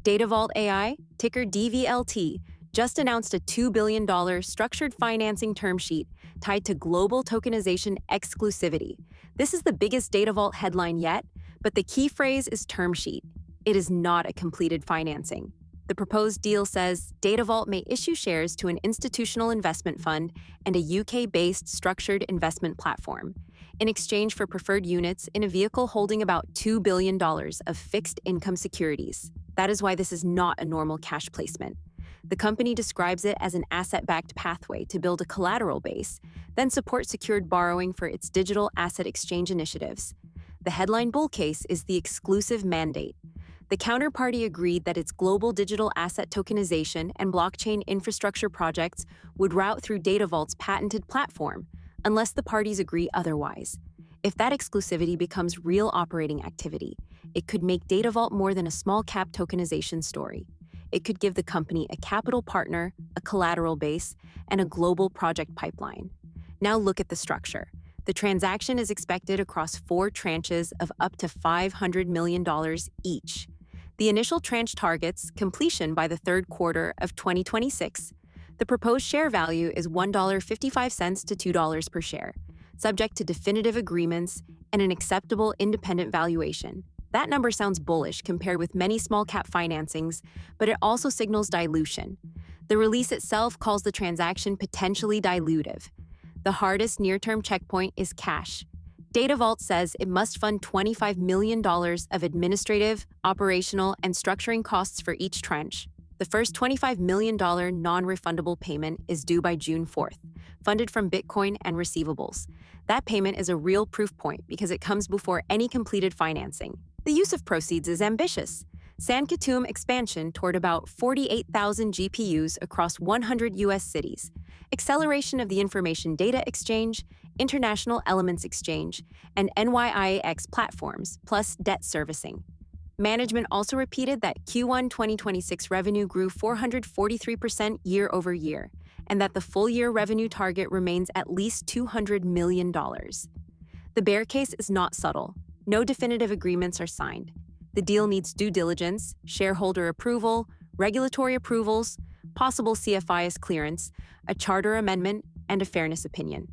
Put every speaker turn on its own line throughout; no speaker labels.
Datavault AI, ticker DVLT, just announced a $2 billion structured financing term sheet tied to global tokenization exclusivity. This is the biggest Datavault headline yet, but the key phrase is term sheet. It is not a completed financing. The proposed deal says Datavault may issue shares to an institutional investment fund and a UK-based structured investment platform in exchange for preferred units in a vehicle holding about $2 billion of fixed income securities. That is why this is not a normal cash placement. The company describes it as an asset-backed pathway to build a collateral base, then support secured borrowing for its digital asset exchange initiatives. The headline bull case is the exclusive mandate. The counterparty agreed that its global digital asset tokenization and blockchain infrastructure projects would route through Datavault's patented platform, unless the parties agree otherwise. If that exclusivity becomes real operating activity, it could make Datavault more than a small-cap tokenization story. It could give the company a capital partner, a collateral base, and a global project pipeline. Now look at the structure. The transaction is expected across 4 tranches of up to $500 million each. The initial tranche targets completion by the third quarter of 2026. The proposed share value is $1.55 to $2 per share, subject to definitive agreements and an acceptable independent valuation. That number sounds bullish compared with many small-cap financings, but it also signals dilution. The release itself calls the transaction potentially dilutive. The hardest near-term checkpoint is cash. Datavault says it must fund $25 million of administrative, operational, and structuring costs for each tranche. The first $25 million non-refundable payment is due by June 4th, funded from Bitcoin and receivables. That payment is a real proof point because it comes before any completed financing. The use of proceeds is ambitious. San Katoum expansion toward about 48,000 GPUs across 100 U.S. cities, acceleration of the information data exchange, international elements exchange, and NYIAX platforms, plus debt servicing. Management also repeated that Q1 2026 revenue grew 443% year over year, and that the full-year revenue target remains at least $200 million. The bear case is not subtle. No definitive agreements are signed. The deal needs due diligence, shareholder approval, regulatory approvals, possible CFIUS clearance, a charter amendment, and a fairness opinion.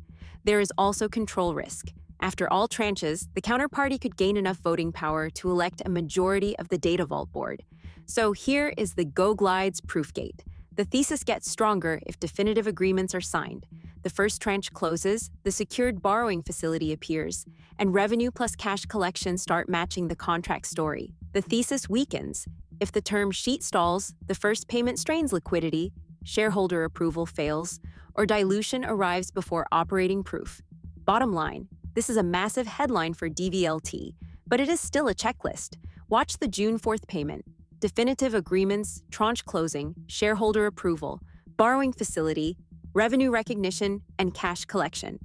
There is also control risk. After all tranches, the counterparty could gain enough voting power to elect a majority of the Datavault board. So here is the goglides proofgate. The thesis gets stronger if definitive agreements are signed. The first tranche closes, the secured borrowing facility appears, and revenue plus cash collection start matching the contract story. The thesis weakens. If the term sheet stalls, the first payment strains liquidity, shareholder approval fails, or dilution arrives before operating proof. Bottom line, this is a massive headline for DVLT, but it is still a checklist. Watch the June 4th payment. Definitive agreements, tranche closing, shareholder approval, borrowing facility, revenue recognition, and cash collection.